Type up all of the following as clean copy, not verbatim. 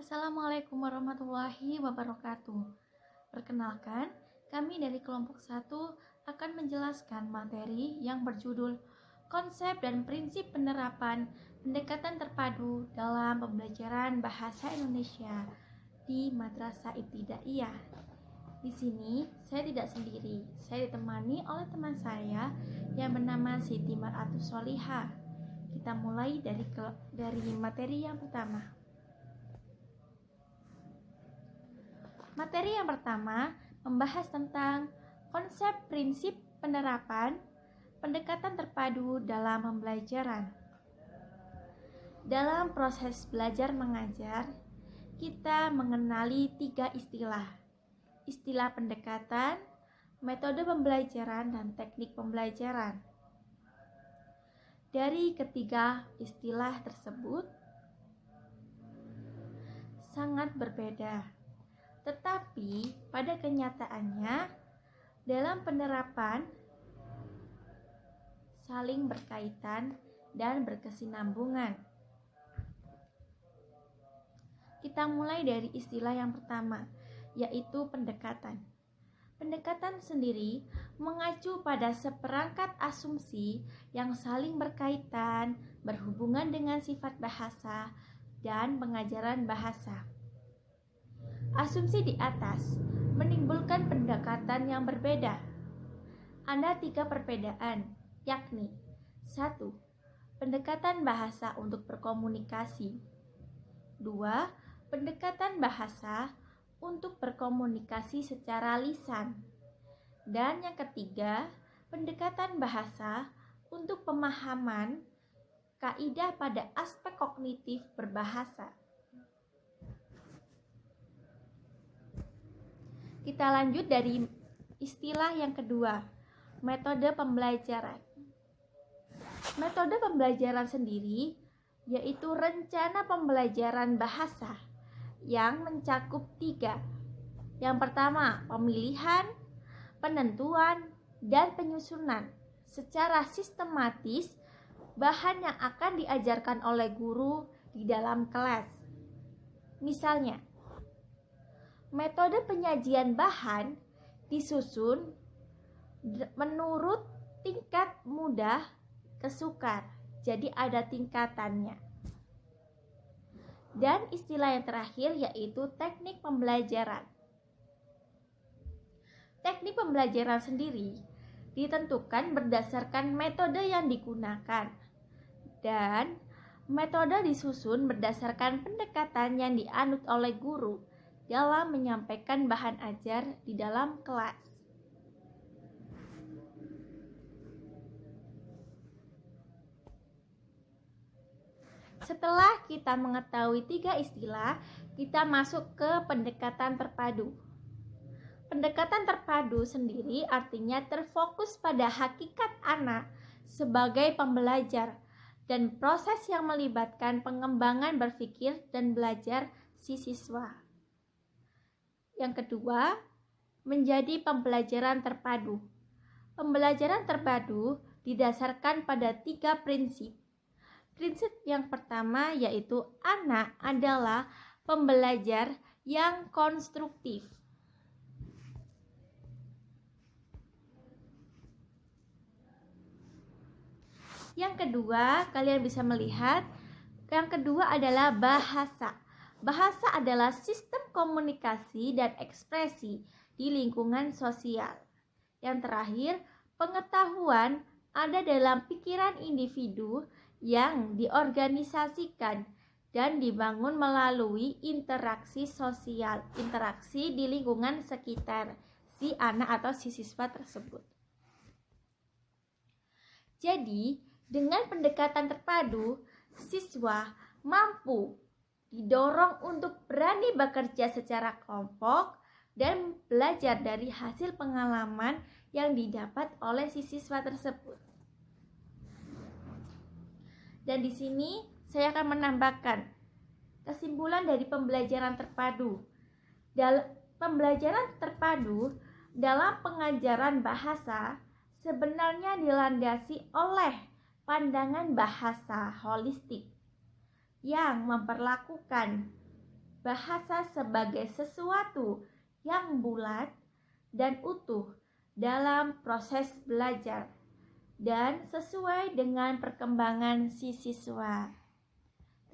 Assalamualaikum warahmatullahi wabarakatuh. Perkenalkan, kami dari kelompok 1 akan menjelaskan materi yang berjudul Konsep dan Prinsip Penerapan Pendekatan Terpadu dalam Pembelajaran Bahasa Indonesia di Madrasah Ibtidaiyah. Di sini saya tidak sendiri, saya ditemani oleh teman saya yang bernama Siti Mar'atus Solihah. Kita mulai dari materi yang pertama. Materi yang pertama membahas tentang konsep prinsip penerapan pendekatan terpadu dalam pembelajaran. Dalam proses belajar mengajar, kita mengenali 3 istilah. Istilah pendekatan, metode pembelajaran, dan teknik pembelajaran. Dari ketiga istilah tersebut sangat berbeda. Tetapi pada kenyataannya dalam penerapan saling berkaitan dan berkesinambungan. Kita mulai dari istilah yang pertama, yaitu pendekatan. Pendekatan sendiri mengacu pada seperangkat asumsi yang saling berkaitan, berhubungan dengan sifat bahasa dan pengajaran bahasa. Asumsi di atas menimbulkan pendekatan yang berbeda. Ada 3 perbedaan, yakni 1. Pendekatan bahasa untuk berkomunikasi. 2. Pendekatan bahasa untuk berkomunikasi secara lisan. Dan yang ketiga, pendekatan bahasa untuk pemahaman kaidah pada aspek kognitif berbahasa. Kita lanjut dari istilah yang kedua, metode pembelajaran. Metode pembelajaran sendiri yaitu rencana pembelajaran bahasa yang mencakup 3. Yang pertama, pemilihan, penentuan, dan penyusunan secara sistematis bahan yang akan diajarkan oleh guru di dalam kelas. Misalnya, metode penyajian bahan disusun menurut tingkat mudah ke sukar, jadi ada tingkatannya. Dan istilah yang terakhir yaitu teknik pembelajaran. Teknik pembelajaran sendiri ditentukan berdasarkan metode yang digunakan, dan metode disusun berdasarkan pendekatan yang dianut oleh guru dalam menyampaikan bahan ajar di dalam kelas. Setelah kita mengetahui 3 istilah, kita masuk ke pendekatan terpadu. Pendekatan terpadu sendiri artinya terfokus pada hakikat anak sebagai pembelajar dan proses yang melibatkan pengembangan berpikir dan belajar si siswa. Yang kedua, menjadi pembelajaran terpadu. Pembelajaran terpadu didasarkan pada 3 prinsip. Prinsip yang pertama yaitu anak adalah pembelajar yang konstruktif. Yang kedua, kalian bisa melihat, yang kedua adalah bahasa. Bahasa adalah sistem komunikasi dan ekspresi di lingkungan sosial. Yang terakhir, pengetahuan ada dalam pikiran individu yang diorganisasikan dan dibangun melalui interaksi sosial, interaksi di lingkungan sekitar si anak atau si siswa tersebut. Jadi, dengan pendekatan terpadu, siswa mampu didorong untuk berani bekerja secara kelompok dan belajar dari hasil pengalaman yang didapat oleh si siswa tersebut. Dan di sini saya akan menambahkan kesimpulan dari pembelajaran terpadu. Pembelajaran terpadu dalam pengajaran bahasa sebenarnya dilandasi oleh pandangan bahasa holistik yang memperlakukan bahasa sebagai sesuatu yang bulat dan utuh dalam proses belajar dan sesuai dengan perkembangan si siswa.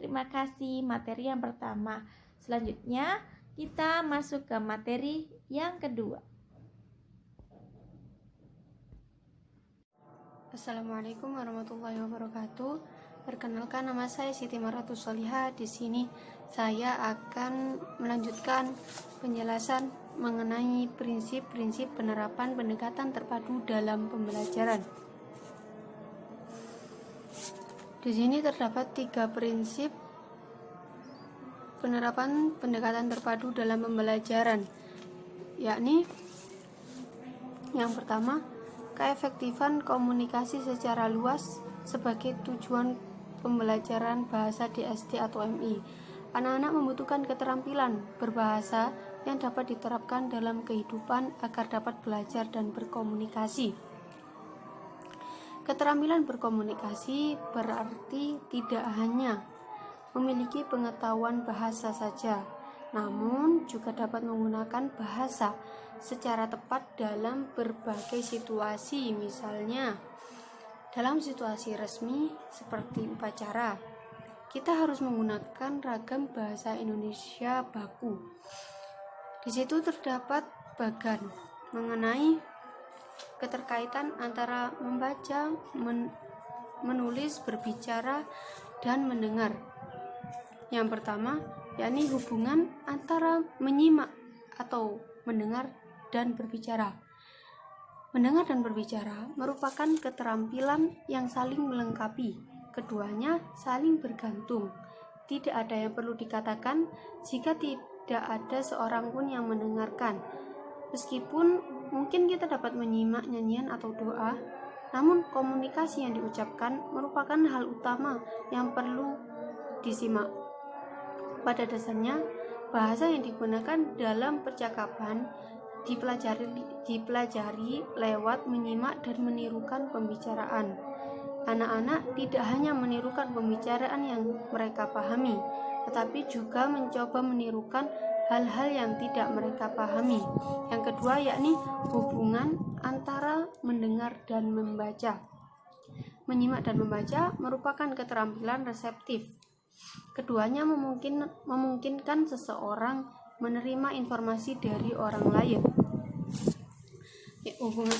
Terima kasih materi yang pertama. Selanjutnya kita masuk ke materi yang kedua. Assalamualaikum warahmatullahi wabarakatuh. Perkenalkan, nama saya Siti Maratus Solihah. Di sini saya akan melanjutkan penjelasan mengenai prinsip-prinsip penerapan pendekatan terpadu dalam pembelajaran. Di sini terdapat 3 prinsip penerapan pendekatan terpadu dalam pembelajaran, yakni yang pertama, keefektifan komunikasi secara luas sebagai tujuan pembelajaran bahasa di SD atau MI. Anak-anak membutuhkan keterampilan berbahasa yang dapat diterapkan dalam kehidupan agar dapat belajar dan berkomunikasi. Keterampilan berkomunikasi berarti tidak hanya memiliki pengetahuan bahasa saja, namun juga dapat menggunakan bahasa secara tepat dalam berbagai situasi. Misalnya, dalam situasi resmi seperti upacara, kita harus menggunakan ragam bahasa Indonesia baku. Di situ terdapat bagan mengenai keterkaitan antara membaca, menulis, berbicara, dan mendengar. Yang pertama, yakni hubungan antara menyimak atau mendengar dan berbicara. Mendengar dan berbicara merupakan keterampilan yang saling melengkapi. Keduanya saling bergantung. Tidak ada yang perlu dikatakan jika tidak ada seorang pun yang mendengarkan. Meskipun mungkin kita dapat menyimak nyanyian atau doa, namun komunikasi yang diucapkan merupakan hal utama yang perlu disimak. Pada dasarnya, bahasa yang digunakan dalam percakapan dipelajari lewat menyimak dan menirukan pembicaraan. Anak-anak tidak hanya menirukan pembicaraan yang mereka pahami, tetapi juga mencoba menirukan hal-hal yang tidak mereka pahami. Yang kedua, yakni hubungan antara mendengar dan membaca. Menyimak dan membaca merupakan keterampilan reseptif. Keduanya memungkinkan seseorang menerima informasi dari orang lain.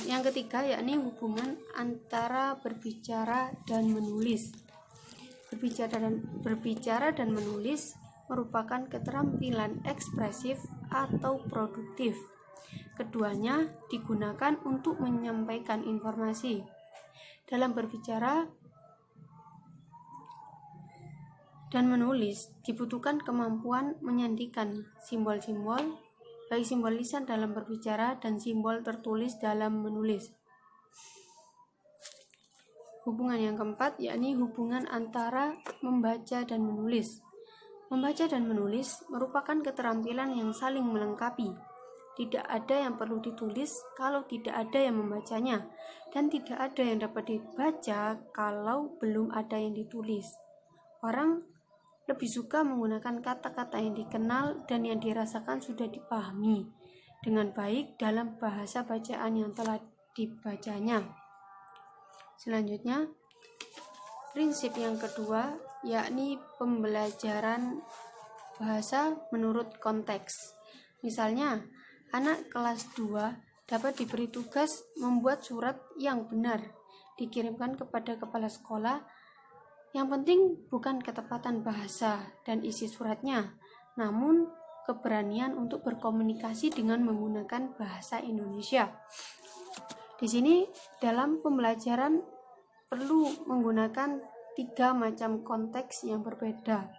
Yang ketiga, yakni hubungan antara berbicara dan menulis. Berbicara dan menulis merupakan keterampilan ekspresif atau produktif. Keduanya digunakan untuk menyampaikan informasi. Dalam berbicara dan menulis dibutuhkan kemampuan menyandikan simbol-simbol, baik simbol lisan dalam berbicara dan simbol tertulis dalam menulis. Hubungan yang keempat, yakni hubungan antara membaca dan menulis. Membaca dan menulis merupakan keterampilan yang saling melengkapi. Tidak ada yang perlu ditulis kalau tidak ada yang membacanya, dan tidak ada yang dapat dibaca kalau belum ada yang ditulis. Orang lebih suka menggunakan kata-kata yang dikenal dan yang dirasakan sudah dipahami dengan baik dalam bahasa bacaan yang telah dibacanya. Selanjutnya, prinsip yang kedua, yakni pembelajaran bahasa menurut konteks. Misalnya, anak kelas 2 dapat diberi tugas membuat surat yang benar, dikirimkan kepada kepala sekolah. Yang penting bukan ketepatan bahasa dan isi suratnya, namun keberanian untuk berkomunikasi dengan menggunakan bahasa Indonesia. Di sini dalam pembelajaran perlu menggunakan 3 macam konteks yang berbeda,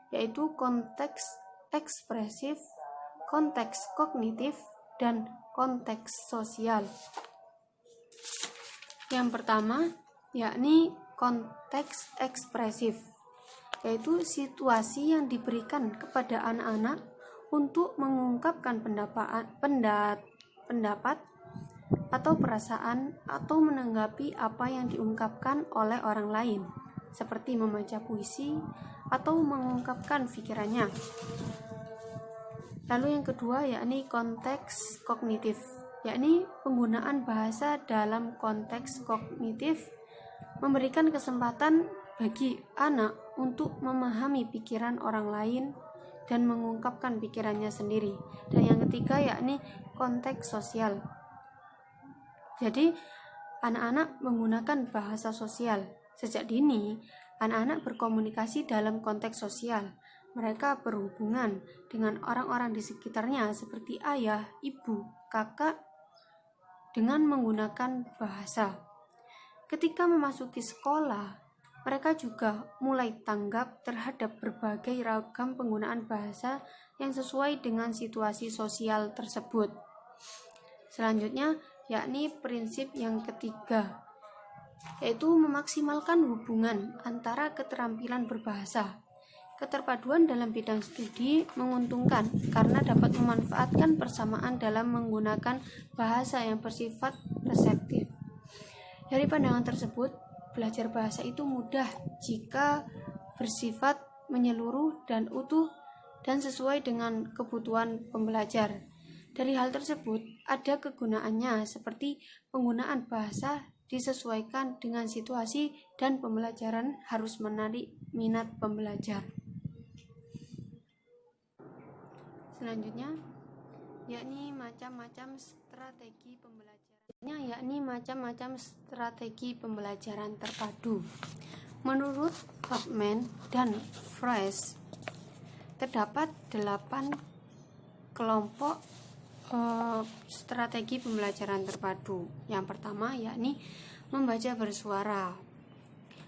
yaitu konteks ekspresif, konteks kognitif, dan konteks sosial. Yang pertama, yakni konteks ekspresif, yaitu situasi yang diberikan kepada anak-anak untuk mengungkapkan pendapat atau perasaan atau menanggapi apa yang diungkapkan oleh orang lain, seperti membaca puisi atau mengungkapkan pikirannya. Lalu yang kedua yakni konteks kognitif, yakni penggunaan bahasa dalam konteks kognitif memberikan kesempatan bagi anak untuk memahami pikiran orang lain dan mengungkapkan pikirannya sendiri. Dan yang ketiga yakni konteks sosial. Jadi anak-anak menggunakan bahasa sosial. Sejak dini, anak-anak berkomunikasi dalam konteks sosial. Mereka berhubungan dengan orang-orang di sekitarnya seperti ayah, ibu, kakak dengan menggunakan bahasa. Ketika memasuki sekolah, mereka juga mulai tanggap terhadap berbagai ragam penggunaan bahasa yang sesuai dengan situasi sosial tersebut. Selanjutnya, yakni prinsip yang ketiga, yaitu memaksimalkan hubungan antara keterampilan berbahasa. Keterpaduan dalam bidang studi menguntungkan karena dapat memanfaatkan persamaan dalam menggunakan bahasa yang bersifat reseptif. Dari pandangan tersebut, belajar bahasa itu mudah jika bersifat menyeluruh dan utuh dan sesuai dengan kebutuhan pembelajar. Dari hal tersebut, ada kegunaannya seperti penggunaan bahasa disesuaikan dengan situasi dan pembelajaran harus menarik minat pembelajar. Selanjutnya, yakni macam-macam strategi pembelajaran terpadu. Menurut Hoffman dan Fries, terdapat 8 kelompok strategi pembelajaran terpadu. Yang pertama yakni membaca bersuara.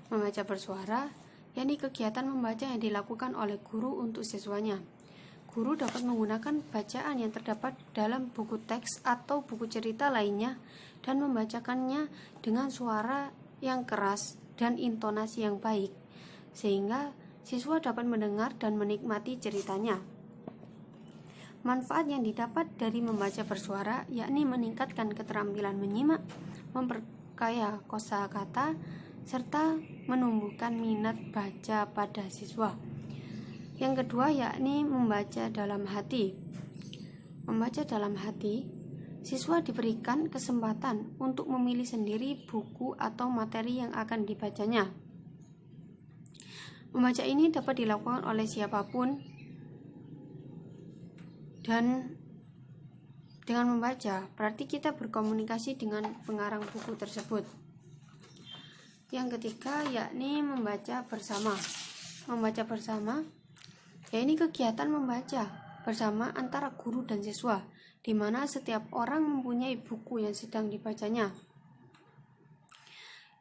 Membaca bersuara yakni kegiatan membaca yang dilakukan oleh guru untuk siswanya. Guru dapat menggunakan bacaan yang terdapat dalam buku teks atau buku cerita lainnya dan membacakannya dengan suara yang keras dan intonasi yang baik, sehingga siswa dapat mendengar dan menikmati ceritanya. Manfaat yang didapat dari membaca bersuara yakni meningkatkan keterampilan menyimak, memperkaya kosakata, serta menumbuhkan minat baca pada siswa. Yang kedua yakni membaca dalam hati. Membaca dalam hati, siswa diberikan kesempatan untuk memilih sendiri buku atau materi yang akan dibacanya. Membaca ini dapat dilakukan oleh siapapun, dan dengan membaca berarti kita berkomunikasi dengan pengarang buku tersebut. Yang ketiga yakni membaca bersama. Membaca bersama yakni kegiatan membaca bersama antara guru dan siswa, di mana setiap orang mempunyai buku yang sedang dibacanya.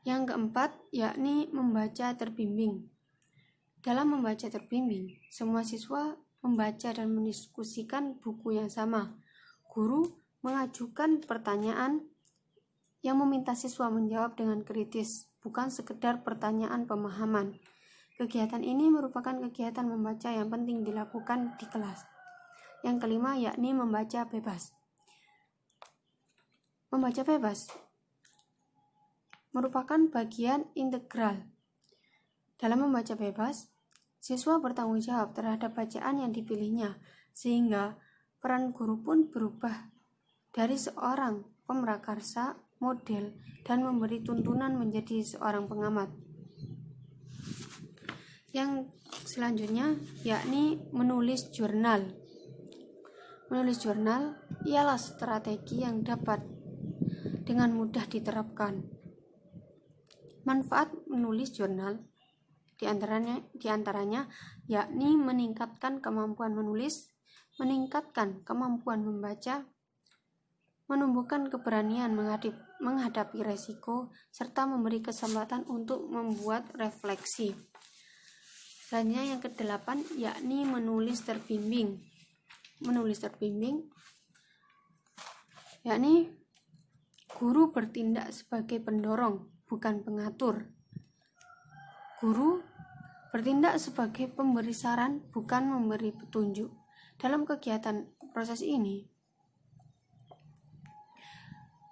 Yang keempat yakni membaca terbimbing. Dalam membaca terbimbing, semua siswa membaca dan mendiskusikan buku yang sama. Guru mengajukan pertanyaan yang meminta siswa menjawab dengan kritis, bukan sekedar pertanyaan pemahaman. Kegiatan ini merupakan kegiatan membaca yang penting dilakukan di kelas. Yang kelima yakni membaca bebas. Membaca bebas merupakan bagian integral. Dalam membaca bebas, siswa bertanggung jawab terhadap bacaan yang dipilihnya, sehingga peran guru pun berubah dari seorang pemrakarsa, model, dan memberi tuntunan menjadi seorang pengamat. Yang selanjutnya yakni menulis jurnal. Menulis jurnal ialah strategi yang dapat dengan mudah diterapkan. Manfaat menulis jurnal diantaranya yakni meningkatkan kemampuan menulis, meningkatkan kemampuan membaca, menumbuhkan keberanian menghadapi resiko, serta memberi kesempatan untuk membuat refleksi. Selanjutnya yang kedelapan yakni menulis terbimbing. Menulis terbimbing yakni guru bertindak sebagai pendorong, bukan pengatur. Guru bertindak sebagai pemberi saran, bukan memberi petunjuk. Dalam kegiatan proses ini,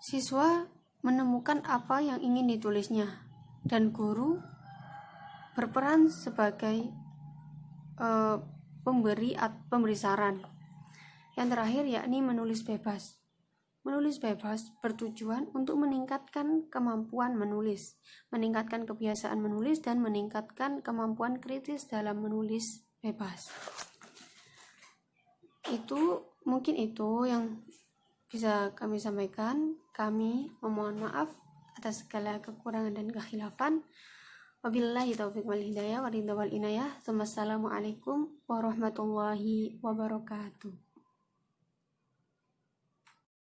siswa menemukan apa yang ingin ditulisnya, dan guru berperan sebagai pemberi saran. Yang terakhir yakni menulis bebas. Menulis bebas bertujuan untuk meningkatkan kemampuan menulis, meningkatkan kebiasaan menulis, dan meningkatkan kemampuan kritis dalam menulis bebas. Mungkin itu yang bisa kami sampaikan. Kami memohon maaf atas segala kekurangan dan kekhilafan. Wabillahi taufiq wal hidayah wa ridha wal inayah. Wassalamualaikum warahmatullahi wabarakatuh.